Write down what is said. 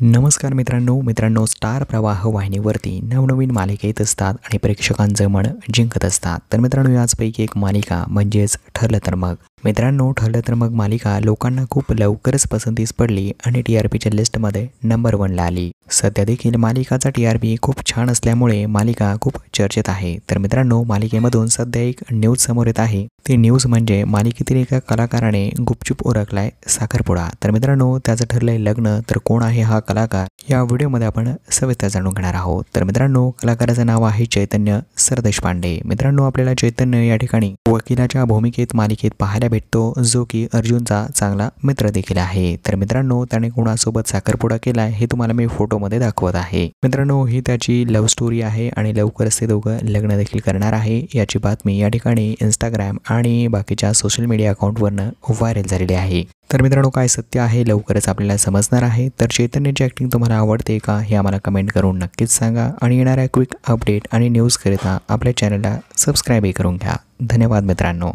नमस्कार मित्रांनो स्टार प्रवाह वाहिनीवरती नवनवीन मालिका येत असतात आणि प्रेक्षकांचं मन जिंकत असतात। तर मित्रांनो याचपैकी एक मालिका म्हणजेच ठरलं तर मग ठरलं तर मग मालिका लोकांना खूप लवकरच पसंतीस पडली आणि टीआरपीच्या लिस्टमध्ये नंबर 1 ला आली। सध्या देखील मालिकाचा टीआरपी खूप छान असल्यामुळे मालिका खूप चर्चेत आहे। तर मित्रांनो मालिकेमधून सध्या एक न्यूज समोर येत आहे। ती न्यूज म्हणजे मालिकेतील एका कलाकाराने गुपचूप ओळखलाय साखरपुडा। तर मित्रांनो त्याचं ठरलंय लग्न। तर कोण आहे हा कलाकार या व्हिडिओमध्ये आपण सविस्तर जाणून घेणार आहोत। तर मित्रांनो कलाकाराचं नाव आहे चैतन्य सरदेशपांडे। मित्रांनो आपल्याला चैतन्य या ठिकाणी वकिलाच्या भूमिकेत मालिकेत पाहायला भेटतो, जो की अर्जुनचा चांगला मित्र देखील आहे। तर मित्रांनो त्याने कोणासोबत साखरपुडा केलाय हे तुम्हाला मी फोटोमध्ये दाखवत आहे। मित्रांनो ही त्याची लव्ह स्टोरी आहे आणि लवकरच ते दोघं लग्न देखील करणार आहे याची बातमी या ठिकाणी इंस्टाग्राम आणि बाकीच्या सोशल मीडिया अकाउंटवरनं व्हायरल झालेली आहे। तर मित्रांनो काय सत्य आहे लवकरच आपल्याला समजणार आहे। तर चैतन्याची ॲक्टिंग तुम्हाला आवडते का हे आम्हाला कमेंट करून नक्कीच सांगा आणि येणाऱ्या क्विक अपडेट आणि न्यूज करिता आपल्या चॅनलला सबस्क्राईबही करून घ्या। धन्यवाद मित्रांनो।